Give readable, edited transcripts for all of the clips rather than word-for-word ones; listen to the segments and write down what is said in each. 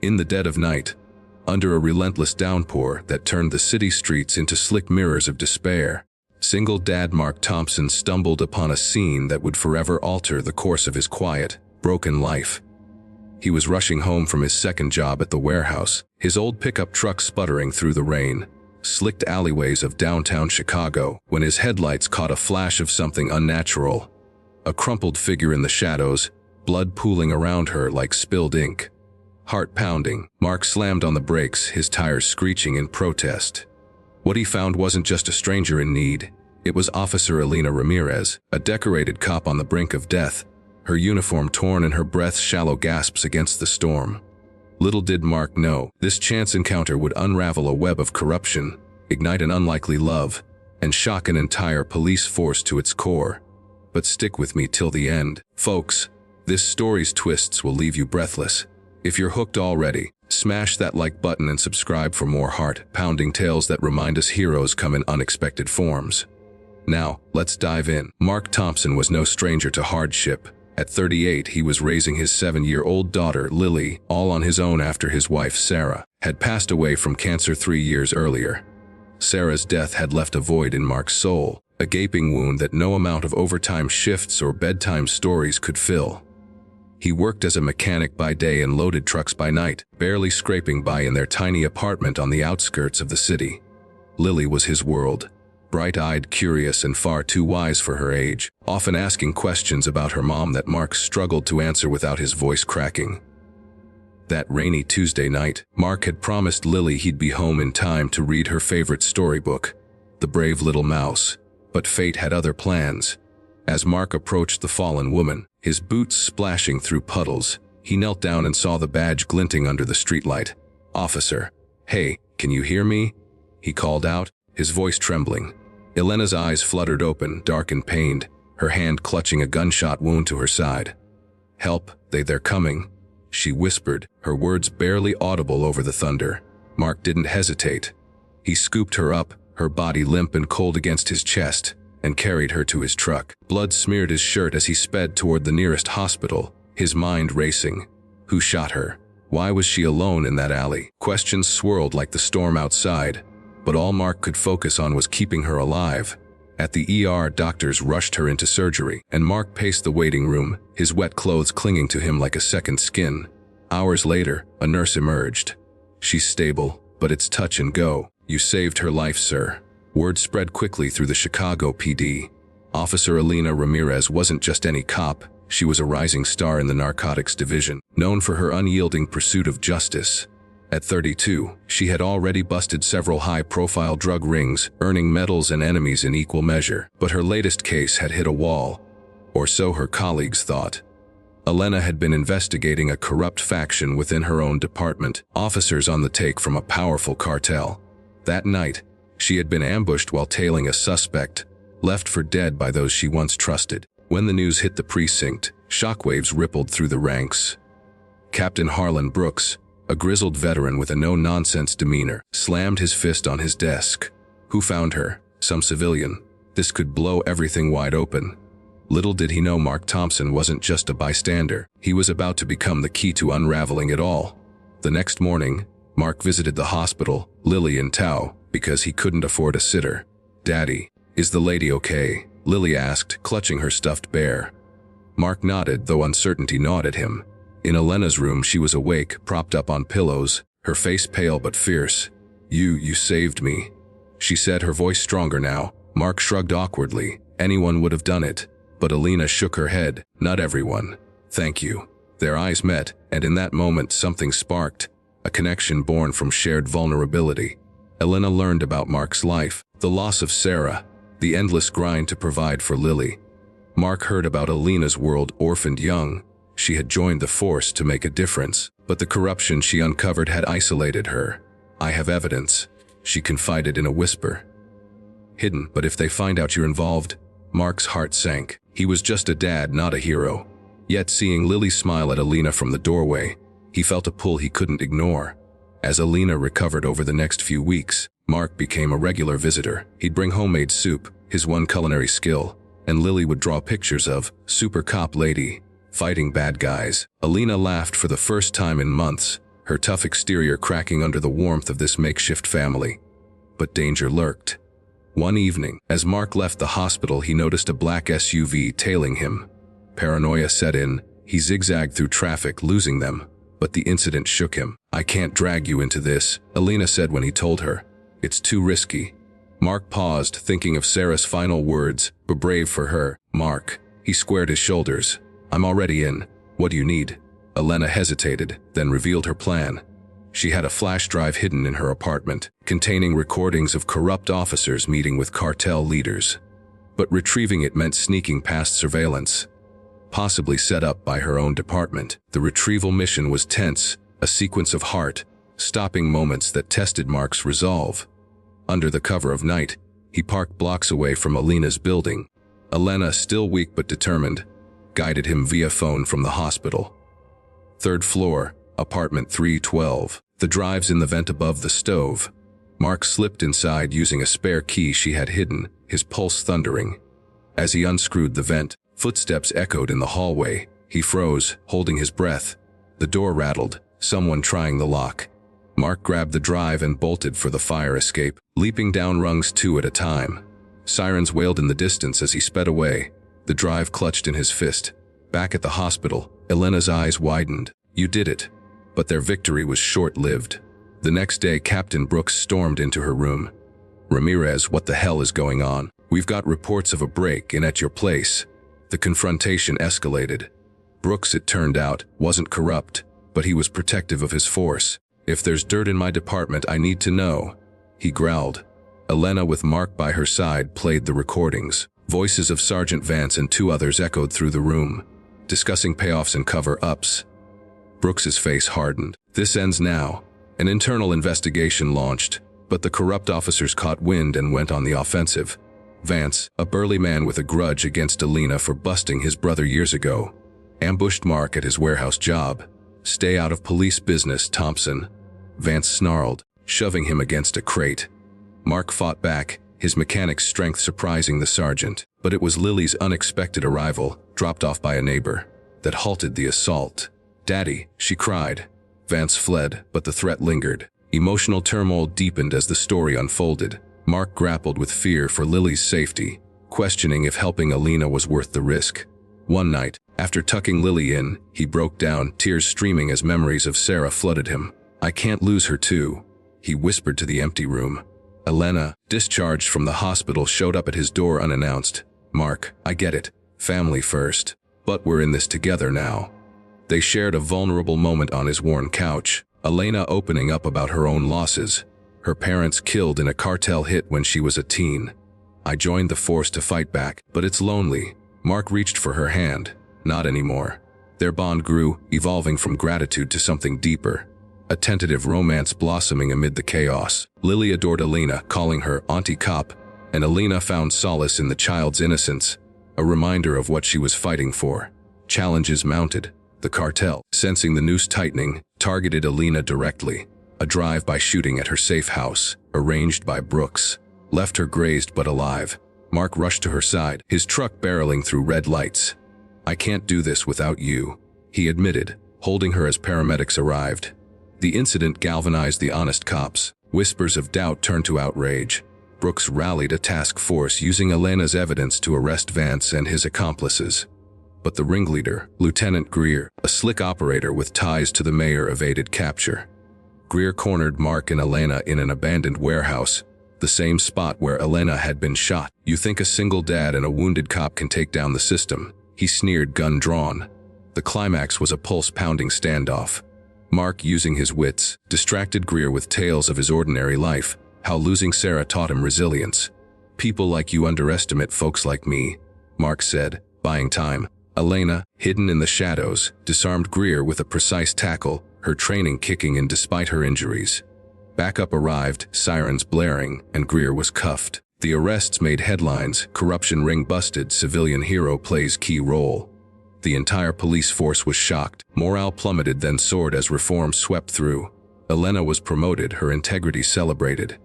In the dead of night, under a relentless downpour that turned the city streets into slick mirrors of despair, single dad Mark Thompson stumbled upon a scene that would forever alter the course of his quiet, broken life. He was rushing home from his second job at the warehouse, his old pickup truck sputtering through the rain, slicked alleyways of downtown Chicago, when his headlights caught a flash of something unnatural. A crumpled figure in the shadows, blood pooling around her like spilled ink. Heart pounding, Mark slammed on the brakes, his tires screeching in protest. What he found wasn't just a stranger in need. It was Officer Elena Ramirez, a decorated cop on the brink of death, her uniform torn and her breath's shallow gasps against the storm. Little did Mark know, this chance encounter would unravel a web of corruption, ignite an unlikely love, and shock an entire police force to its core. But stick with me till the end, folks. This story's twists will leave you breathless. If you're hooked already, smash that like button and subscribe for more heart-pounding tales that remind us heroes come in unexpected forms. Now, let's dive in. Mark Thompson was no stranger to hardship. At 38, he was raising his 7-year-old daughter, Lily, all on his own after his wife, Sarah, had passed away from cancer 3 years earlier. Sarah's death had left a void in Mark's soul, a gaping wound that no amount of overtime shifts or bedtime stories could fill. He worked as a mechanic by day and loaded trucks by night, barely scraping by in their tiny apartment on the outskirts of the city. Lily was his world, bright-eyed, curious, and far too wise for her age, often asking questions about her mom that Mark struggled to answer without his voice cracking. That rainy Tuesday night, Mark had promised Lily he'd be home in time to read her favorite storybook, The Brave Little Mouse, but fate had other plans. As Mark approached the fallen woman, his boots splashing through puddles, he knelt down and saw the badge glinting under the streetlight. "Officer, hey, can you hear me?" he called out, his voice trembling. Elena's eyes fluttered open, dark and pained, her hand clutching a gunshot wound to her side. "Help, they're coming," she whispered, her words barely audible over the thunder. Mark didn't hesitate. He scooped her up, her body limp and cold against his chest, and carried her to his truck. Blood smeared his shirt as he sped toward the nearest hospital, his mind racing. Who shot her? Why was she alone in that alley? Questions swirled like the storm outside, but all Mark could focus on was keeping her alive. At the ER, doctors rushed her into surgery, and Mark paced the waiting room, his wet clothes clinging to him like a second skin. Hours later, a nurse emerged. "She's stable, but it's touch and go. You saved her life, sir." Word spread quickly through the Chicago PD. Officer Elena Ramirez wasn't just any cop, she was a rising star in the narcotics division, known for her unyielding pursuit of justice. At 32, she had already busted several high-profile drug rings, earning medals and enemies in equal measure, but her latest case had hit a wall, or so her colleagues thought. Elena had been investigating a corrupt faction within her own department, officers on the take from a powerful cartel. That night, she had been ambushed while tailing a suspect, left for dead by those she once trusted. When the news hit the precinct, shockwaves rippled through the ranks. Captain Harlan Brooks, a grizzled veteran with a no-nonsense demeanor, slammed his fist on his desk. Who found her? Some civilian. This could blow everything wide open. Little did he know Mark Thompson wasn't just a bystander. He was about to become the key to unraveling it all. The next morning, Mark visited the hospital, Lily in tow, because he couldn't afford a sitter. "Daddy, is the lady okay?" Lily asked, clutching her stuffed bear. Mark nodded, though uncertainty gnawed at him. In Elena's room, she was awake, propped up on pillows, her face pale but fierce. You saved me," she said, her voice stronger now. Mark shrugged awkwardly. Anyone would have done it. But Elena shook her head. "Not everyone. Thank you." Their eyes met, and in that moment something sparked, a connection born from shared vulnerability. Elena learned about Mark's life, the loss of Sarah, the endless grind to provide for Lily. Mark heard about Elena's world, orphaned young. She had joined the force to make a difference, but the corruption she uncovered had isolated her. "I have evidence," she confided in a whisper. "Hidden, but if they find out you're involved..." Mark's heart sank. He was just a dad, not a hero. Yet seeing Lily smile at Elena from the doorway, he felt a pull he couldn't ignore. As Elena recovered over the next few weeks, Mark became a regular visitor. He'd bring homemade soup, his one culinary skill, and Lily would draw pictures of super cop lady, fighting bad guys. Elena laughed for the first time in months, her tough exterior cracking under the warmth of this makeshift family. But danger lurked. One evening, as Mark left the hospital, he noticed a black SUV tailing him. Paranoia set in. He zigzagged through traffic, losing them. But the incident shook him. "I can't drag you into this," Elena said when he told her. "It's too risky." Mark paused, thinking of Sarah's final words, but brave for her. "Mark." He squared his shoulders. "I'm already in. What do you need?" Elena hesitated, then revealed her plan. She had a flash drive hidden in her apartment, containing recordings of corrupt officers meeting with cartel leaders. But retrieving it meant sneaking past surveillance, possibly set up by her own department. The retrieval mission was tense, a sequence of heart-stopping moments that tested Mark's resolve. Under the cover of night, he parked blocks away from Elena's building. Elena, still weak but determined, guided him via phone from the hospital. Third floor, apartment 312. The drive's in the vent above the stove. Mark slipped inside using a spare key she had hidden, his pulse thundering. As he unscrewed the vent, footsteps echoed in the hallway. He froze, holding his breath. The door rattled, someone trying the lock. Mark grabbed the drive and bolted for the fire escape, leaping down rungs 2 at a time. Sirens wailed in the distance as he sped away, the drive clutched in his fist. Back at the hospital, Elena's eyes widened. "You did it." But their victory was short-lived. The next day, Captain Brooks stormed into her room. "Ramirez, what the hell is going on? We've got reports of a break-in at your place." The confrontation escalated. Brooks, it turned out, wasn't corrupt, but he was protective of his force. "If there's dirt in my department, I need to know," he growled. Elena, with Mark by her side, played the recordings. Voices of Sergeant Vance and 2 others echoed through the room, discussing payoffs and cover-ups. Brooks's face hardened. "This ends now." An internal investigation launched, but the corrupt officers caught wind and went on the offensive. Vance, a burly man with a grudge against Elena for busting his brother years ago, ambushed Mark at his warehouse job. "Stay out of police business, Thompson," Vance snarled, shoving him against a crate. Mark fought back, his mechanic's strength surprising the sergeant. But it was Lily's unexpected arrival, dropped off by a neighbor, that halted the assault. "Daddy," she cried. Vance fled, but the threat lingered. Emotional turmoil deepened as the story unfolded. Mark grappled with fear for Lily's safety, questioning if helping Elena was worth the risk. One night, after tucking Lily in, he broke down, tears streaming as memories of Sarah flooded him. "I can't lose her too," he whispered to the empty room. Elena, discharged from the hospital, showed up at his door unannounced. "Mark, I get it. Family first. But we're in this together now." They shared a vulnerable moment on his worn couch, Elena opening up about her own losses. Her parents killed in a cartel hit when she was a teen. "I joined the force to fight back, but it's lonely." Mark reached for her hand. "Not anymore." Their bond grew, evolving from gratitude to something deeper. A tentative romance blossoming amid the chaos. Lily adored Elena, calling her Auntie Cop, and Elena found solace in the child's innocence, a reminder of what she was fighting for. Challenges mounted. The cartel, sensing the noose tightening, targeted Elena directly. A drive-by shooting at her safe house, arranged by Brooks, left her grazed but alive. Mark rushed to her side, his truck barreling through red lights. "I can't do this without you," he admitted, holding her as paramedics arrived. The incident galvanized the honest cops. Whispers of doubt turned to outrage. Brooks rallied a task force using Elena's evidence to arrest Vance and his accomplices. But the ringleader, Lieutenant Greer, a slick operator with ties to the mayor, evaded capture. Greer cornered Mark and Elena in an abandoned warehouse, the same spot where Elena had been shot. "You think a single dad and a wounded cop can take down the system?" he sneered, gun drawn. The climax was a pulse-pounding standoff. Mark, using his wits, distracted Greer with tales of his ordinary life, how losing Sarah taught him resilience. "People like you underestimate folks like me," Mark said, buying time. Elena, hidden in the shadows, disarmed Greer with a precise tackle, her training kicking in despite her injuries. Backup arrived, sirens blaring, and Greer was cuffed. The arrests made headlines, corruption ring busted, civilian hero plays key role. The entire police force was shocked, morale plummeted, then soared as reform swept through. Elena was promoted, her integrity celebrated.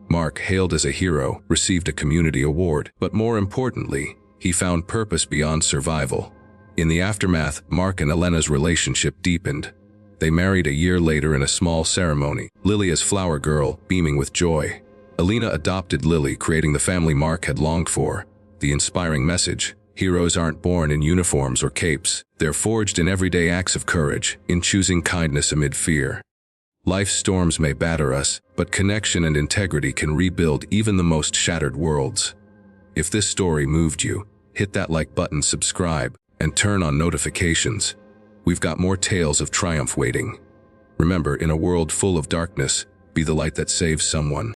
Mark, hailed as a hero, received a community award, but more importantly, he found purpose beyond survival. In the aftermath, Mark and Elena's relationship deepened. They married a year later in a small ceremony, Lily as flower girl, beaming with joy. Elena adopted Lily, creating the family Mark had longed for. The inspiring message: heroes aren't born in uniforms or capes. They're forged in everyday acts of courage, in choosing kindness amid fear. Life's storms may batter us, but connection and integrity can rebuild even the most shattered worlds. If this story moved you, hit that like button, subscribe, and turn on notifications. We've got more tales of triumph waiting. Remember, in a world full of darkness, be the light that saves someone.